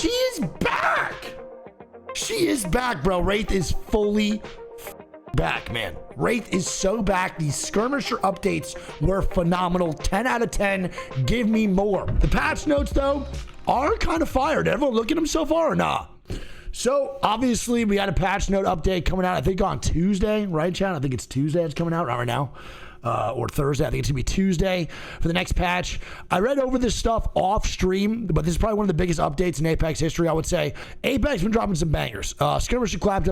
She is back. She is back, bro. Wraith is fully back, man. Wraith is so back. These skirmisher updates were phenomenal. 10 out of 10. Give me more. The patch notes, though, are kind of fire. Did everyone look at them so far or not? So, obviously, we had a patch note update coming out, I think, on Tuesday, right, Chad? I think it's Tuesday it's coming out right now. Or Thursday. I think it's going to be Tuesday for the next patch. I read over this stuff off stream, but this is probably one of the biggest updates in Apex history, I would say. Apex has been dropping some bangers. Skirmisher class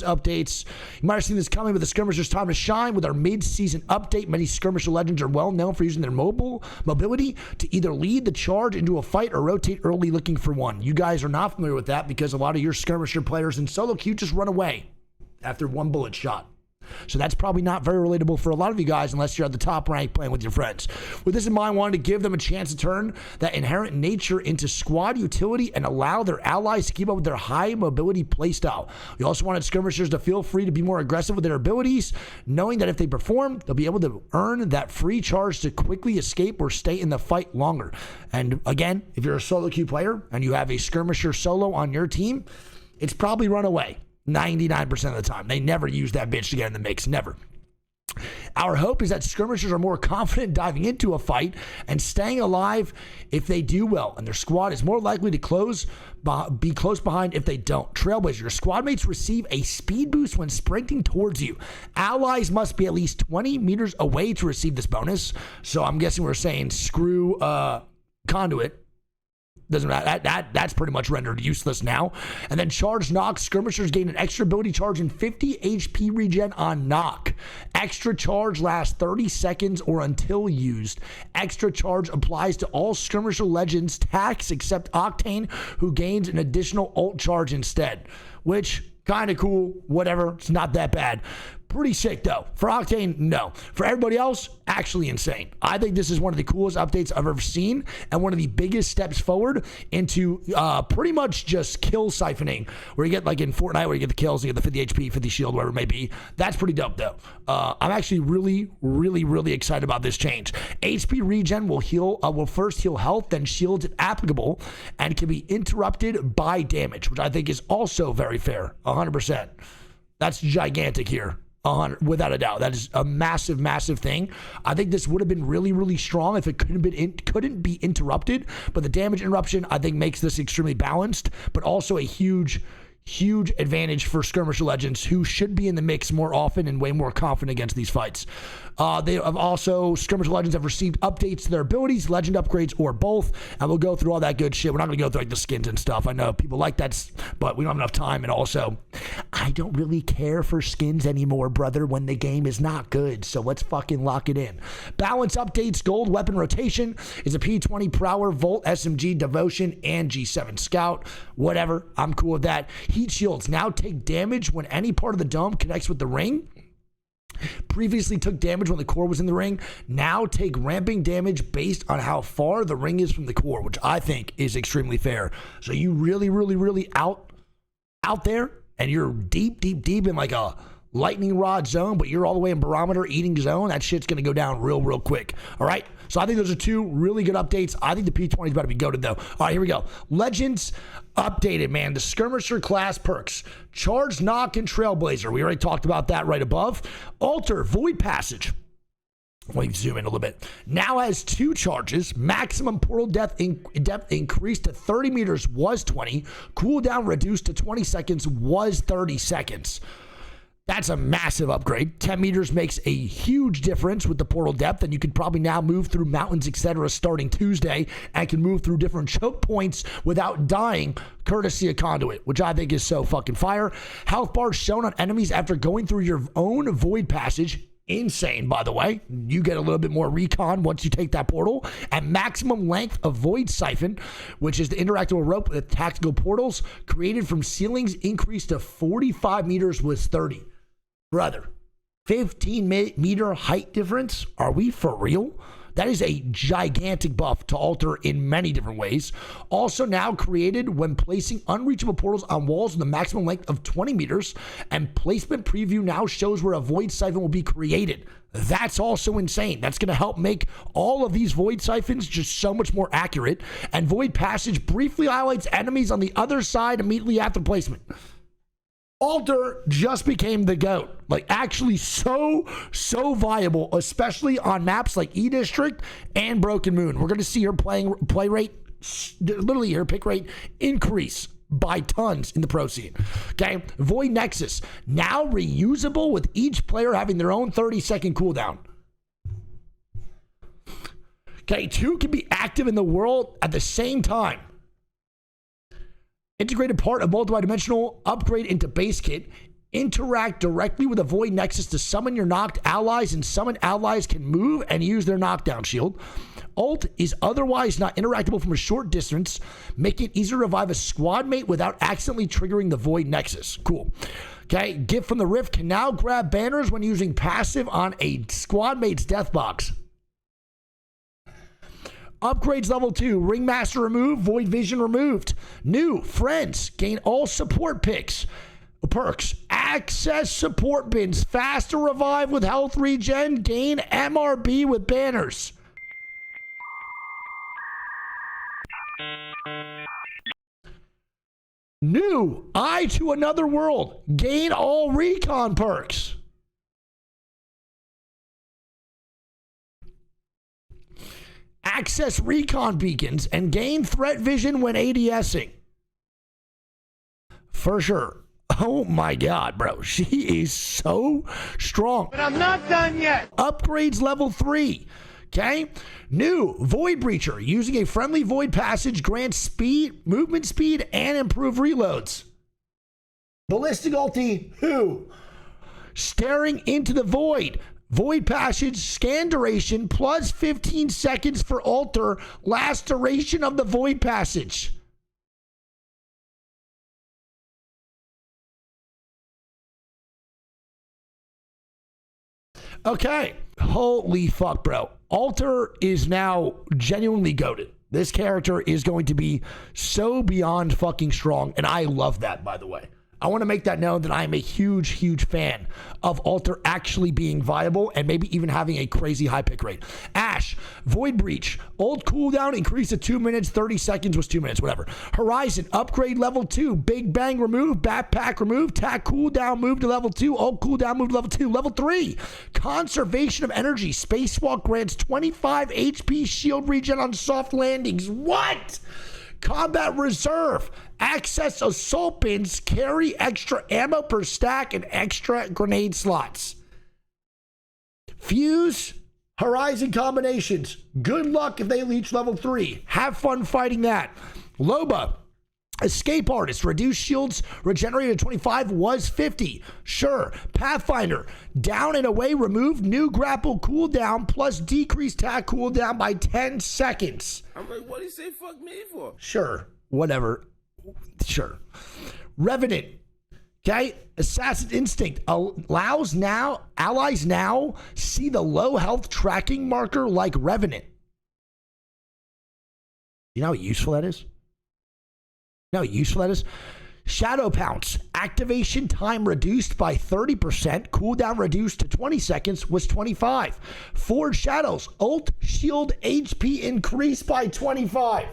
updates. You might have seen this coming, but the Skirmisher's time to shine with our mid-season update. Many Skirmisher legends are well known for using their mobility to either lead the charge into a fight or rotate early looking for one. You guys are not familiar with that because a lot of your Skirmisher players in solo queue just run away after one bullet shot. So that's probably not very relatable for a lot of you guys unless you're at the top rank playing with your friends. With this in mind, I wanted to give them a chance to turn that inherent nature into squad utility and allow their allies to keep up with their high mobility playstyle. We also wanted skirmishers to feel free to be more aggressive with their abilities, knowing that if they perform, they'll be able to earn that free charge to quickly escape or stay in the fight longer. And again, if you're a solo queue player and you have a skirmisher solo on your team, it's probably run away. 99% of the time. They never use that bitch to get in the mix. Never. Our hope is that skirmishers are more confident diving into a fight and staying alive if they do well, and their squad is more likely to be close behind if they don't. Trailblazer, your squad mates receive a speed boost when sprinting towards you. Allies must be at least 20 meters away to receive this bonus. So I'm guessing we're saying screw Conduit. Doesn't matter. That's pretty much rendered useless now. And then charge knock. Skirmishers gain an extra ability charge and 50 HP regen on knock. Extra charge lasts 30 seconds or until used. Extra charge applies to all skirmisher legends tax except Octane, who gains an additional ult charge instead. Which, kind of cool. Whatever. It's not that bad. Pretty sick, though. For Octane, no. For everybody else, actually insane. I think this is one of the coolest updates I've ever seen and one of the biggest steps forward into pretty much just kill siphoning, where you get, like in Fortnite, where you get the kills, you get the 50 HP, 50 shield, whatever it may be. That's pretty dope, though. I'm actually really excited about this change. HP regen will first heal health, then shields if applicable, and can be interrupted by damage, which I think is also very fair. 100%. That's gigantic here. Without a doubt. That is a massive thing. I think this would have been really strong if it couldn't be interrupted, but the damage interruption I think makes this extremely balanced, but also a huge advantage for skirmisher legends who should be in the mix more often and way more confident against these fights. They have also, skirmisher legends have received updates to their abilities, legend upgrades, or both, and we'll go through all that good shit. We're not going to go through like the skins and stuff. I know people like that, but we don't have enough time, and also, I don't really care for skins anymore, brother, when the game is not good, so let's fucking lock it in. Balance updates, gold weapon rotation is a P20 Prowler, Volt, SMG, Devotion, and G7 Scout. Whatever, I'm cool with that. Heat shields now take damage when any part of the dome connects with the ring. Previously took damage when the core was in the ring. Now take ramping damage based on how far the ring is from the core, which I think is extremely fair. So you really out there and you're deep in like a lightning rod zone, but you're all the way in barometer eating zone, that shit's going to go down real quick. All right. So I think those are two really good updates. I think the P20 is about to be goated though. All right, here we go. Legends updated, man. The skirmisher class perks. Charge, knock, and trailblazer. We already talked about that right above. Alter, void passage. Let me zoom in a little bit. Now has 2 charges. Maximum portal depth increased to 30 meters was 20. Cooldown reduced to 20 seconds was 30 seconds. That's a massive upgrade. 10 meters makes a huge difference with the portal depth, and you could probably now move through mountains, etc. starting Tuesday, and can move through different choke points without dying, courtesy of Conduit, which I think is so fucking fire. Health bars shown on enemies after going through your own void passage. Insane, by the way. You get a little bit more recon once you take that portal. And maximum length of void siphon, which is the interactable rope with tactical portals created from ceilings, increased to 45 meters was 30. Brother, 15 meter height difference? Are we for real? That is a gigantic buff to alter in many different ways. Also now created when placing unreachable portals on walls with a maximum length of 20 meters, and placement preview now shows where a void siphon will be created. That's also insane. That's going to help make all of these void siphons just so much more accurate. And void passage briefly highlights enemies on the other side immediately after placement. Alter just became the GOAT. Like, actually so viable, especially on maps like E-District and Broken Moon. We're going to see her play rate, literally her pick rate, increase by tons in the pro scene. Okay, Void Nexus, now reusable with each player having their own 30-second cooldown. Okay, 2 can be active in the world at the same time. Integrated part of multi-dimensional upgrade into base kit. Interact directly with a Void Nexus to summon your knocked allies, and summoned allies can move and use their knockdown shield. Ult is otherwise not interactable from a short distance, making it easier to revive a squad mate without accidentally triggering the Void Nexus. Cool. Okay, Gift from the Rift can now grab banners when using passive on a squad mate's death box. Upgrades level 2, Ringmaster removed, Void Vision removed. New, Friends, gain all support perks. Access support bins, faster revive with health regen, gain MRB with banners. New, Eye to Another World, gain all recon perks. Access recon beacons and gain threat vision when ADSing. For sure. Oh my God, bro. She is so strong. But I'm not done yet. Upgrades level 3. Okay. New Void Breacher. Using a friendly void passage grants speed, movement speed, and improve reloads. Ballistic ulti. Who? Staring into the void. Void passage, scan duration, plus 15 seconds for alter, last duration of the void passage. Okay, holy fuck, bro. Alter is now genuinely goated. This character is going to be so beyond fucking strong, and I love that, by the way. I want to make that known that I am a huge fan of Alter actually being viable and maybe even having a crazy high pick rate. Ash, Void Breach, old cooldown increased to 2 minutes, 30 seconds was 2 minutes, whatever. Horizon, upgrade level 2, Big Bang removed, Backpack removed, Tack cooldown moved to level 2, old cooldown moved to level 2. Level 3, Conservation of Energy, Spacewalk grants 25 HP shield regen on soft landings. What? Combat Reserve, access assault bins, carry extra ammo per stack and extra grenade slots. Fuse, Horizon combinations. Good luck if they reach level 3. Have fun fighting that. Loba, Escape Artist, reduced shields regenerated to 25 was 50. Sure. Pathfinder, down and away removed, new grapple cooldown plus decreased tack cooldown by 10 seconds. I'm like, what do you say fuck me for? Sure. Whatever. Sure. Revenant. Okay. Assassin Instinct allows now allies now see the low health tracking marker like Revenant. You know how useful that is? You know how useful that is? Shadow Pounce. Activation time reduced by 30%. Cooldown reduced to 20 seconds was 25. Forge Shadows. Ult shield HP increased by 25.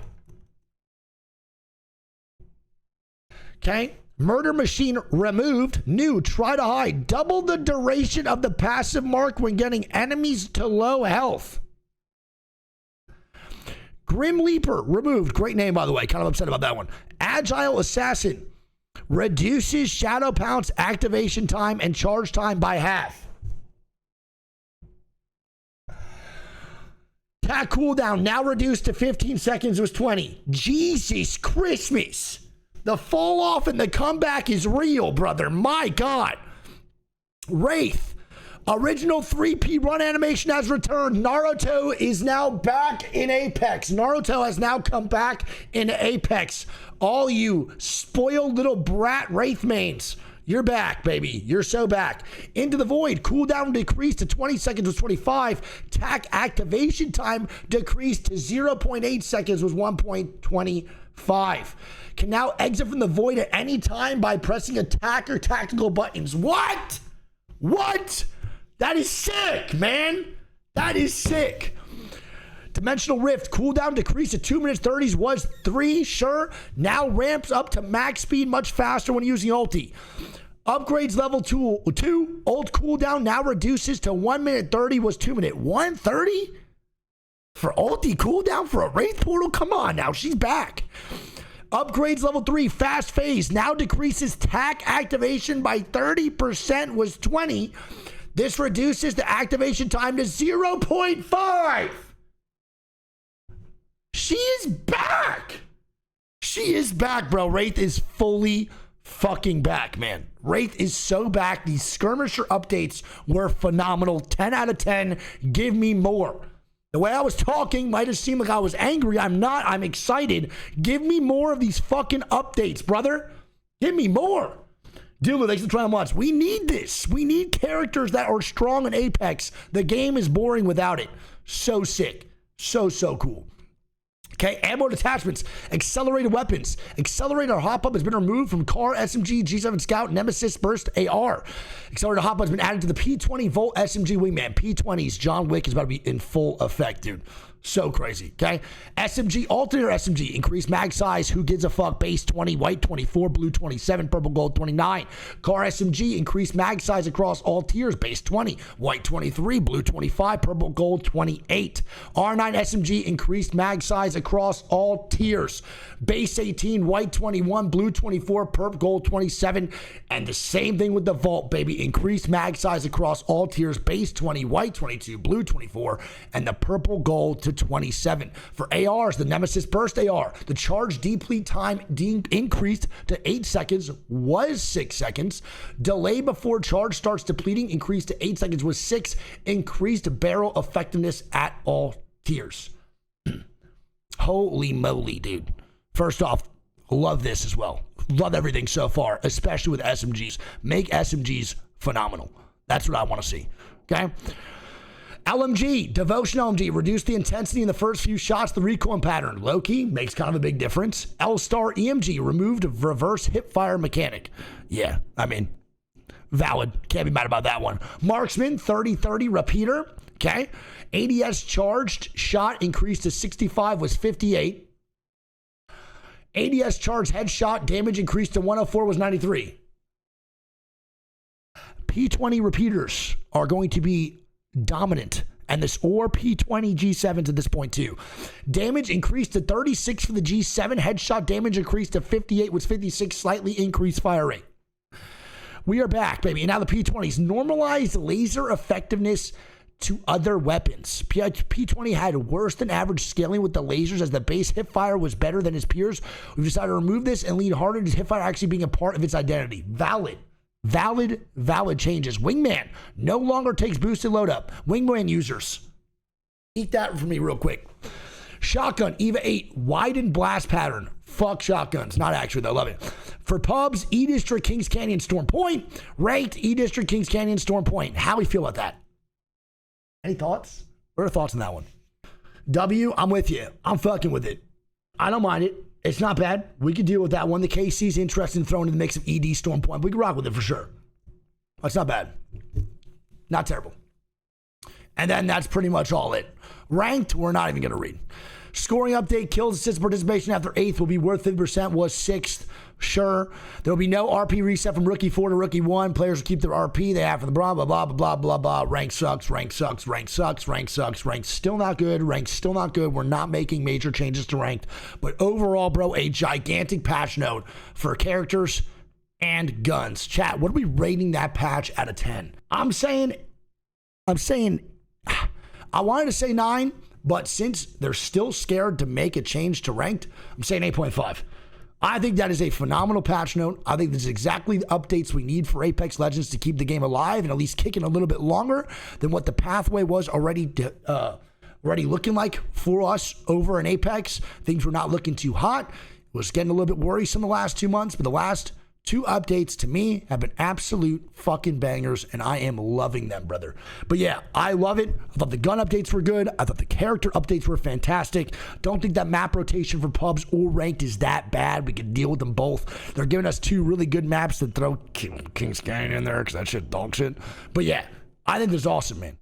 Okay. Murder Machine removed. New. Try to hide. Double the duration of the passive mark when getting enemies to low health. Grim Leaper removed. Great name, by the way. Kind of upset about that one. Agile Assassin reduces Shadow Pounce activation time and charge time by half. Attack cooldown now reduced to 15 seconds was 20. Jesus Christmas. The fall off and the comeback is real, brother. My God. Wraith. Original 3P run animation has returned. Naruto is now back in Apex. Naruto has now come back in Apex. All you spoiled little brat Wraith mains, You're back, baby. You're so back. Into the Void. Cooldown decreased to 20 seconds was 25. Tack activation time decreased to 0.8 seconds was 1.25. Can now exit from the Void at any time by pressing attack or tactical buttons. What? What? That is sick, man. That is sick. Dimensional Rift, cooldown decreased to 2 minutes 30s was 3, sure. Now ramps up to max speed much faster when using ulti. Upgrades level 2, ult cooldown now reduces to 1 minute 30 was 2 minute 130? For ulti cooldown for a Wraith portal? Come on now, she's back. Upgrades level 3, fast phase now decreases tack activation by 30% was 20. This reduces the activation time to 0.5. She is back. She is back, bro. Wraith is fully fucking back, man. Wraith is so back. These skirmisher updates were phenomenal. 10 out of 10. Give me more. The way I was talking might have seemed like I was angry. I'm not. I'm excited. Give me more of these fucking updates, brother. Give me more. Dude, thanks for trying once. We need this. We need characters that are strong in Apex. The game is boring without it. So sick. So cool. Okay, ammo detachments, accelerated weapons. Accelerator hop-up has been removed from car, SMG, G7 Scout, Nemesis, Burst, AR. Accelerator hop-up has been added to the P20 Volt SMG Wingman. P20's John Wick is about to be in full effect, dude. So crazy, okay? SMG, alternator SMG, increased mag size, who gives a fuck, base 20, white 24, blue 27, purple gold 29. Car SMG, increased mag size across all tiers, base 20, white 23, blue 25, purple gold 28. R9 SMG, increased mag size across all tiers, base 18, white 21, blue 24, purple gold 27. And the same thing with the Vault, baby, increased mag size across all tiers, base 20, white 22, blue 24, and the purple gold to 27. For ARs, the Nemesis Burst AR, the charge deplete time increased to 8 seconds was 6 seconds. Delay before charge starts depleting increased to 8 seconds was 6. Increased barrel effectiveness at all tiers. Holy moly, dude. First off, love this as well. Love everything so far, especially with SMGs. Make SMGs phenomenal. That's what I want to see. Okay? LMG, Devotion LMG, reduced the intensity in the first few shots, the recoil pattern. Low-key, makes kind of a big difference. L-Star EMG, removed reverse hipfire mechanic. Yeah, I mean, valid. Can't be mad about that one. Marksman, 30-30 repeater. Okay. ADS charged shot increased to 65 was 58. ADS charged headshot damage increased to 104 was 93. P20 repeaters are going to be dominant, and this or P20 G7s at this point too. Damage increased to 36 for the G7. Headshot damage increased to 58 was 56, slightly increased fire rate. We are back, baby. And now the P20s normalized laser effectiveness to other weapons. P20 had worse than average scaling with the lasers as the base hipfire was better than his peers. We've decided to remove this and lean harder to hipfire actually being a part of its identity. Valid changes. Wingman no longer takes boosted load up. Wingman users, eat that for me real quick. Shotgun, EVA 8, widened blast pattern. Fuck shotguns. Not actually, though. Love it. For pubs, E-District, Kings Canyon, Storm Point. Ranked, E-District, Kings Canyon, Storm Point. How do we feel about that? Any thoughts? What are thoughts on that one? W, I'm with you. I'm fucking with it. I don't mind it. It's not bad. We could deal with that one. The KC's interested in throwing in the mix of ED Storm Point. We can rock with it for sure. That's not bad. Not terrible. And then that's pretty much all it. Ranked, we're not even going to read. Scoring update, kills, assist, participation after 8th will be worth 50%, was 6th. Sure. There will be no RP reset from Rookie 4 to Rookie 1. Players will keep their RP they have for the blah, blah, blah, blah, blah, blah. Rank sucks, rank sucks, rank sucks, rank sucks. Rank still not good, rank still not good. We're not making major changes to ranked. But overall, bro, a gigantic patch note for characters and guns. Chat, what are we rating that patch out of 10? I'm saying, I wanted to say 9, but since they're still scared to make a change to ranked, I'm saying 8.5. I think that is a phenomenal patch note. I think this is exactly the updates we need for Apex Legends to keep the game alive and at least kicking a little bit longer than what the pathway was already looking like for us over in Apex. Things were not looking too hot. It was getting a little bit worrisome the last 2 months, but the last 2 updates to me have been absolute fucking bangers, and I am loving them, brother. But yeah, I love it. I thought the gun updates were good. I thought the character updates were fantastic. Don't think that map rotation for pubs or ranked is that bad. We can deal with them both. They're giving us 2 really good maps to throw King's Canyon in there because that shit dog shit. But yeah, I think this is awesome, man.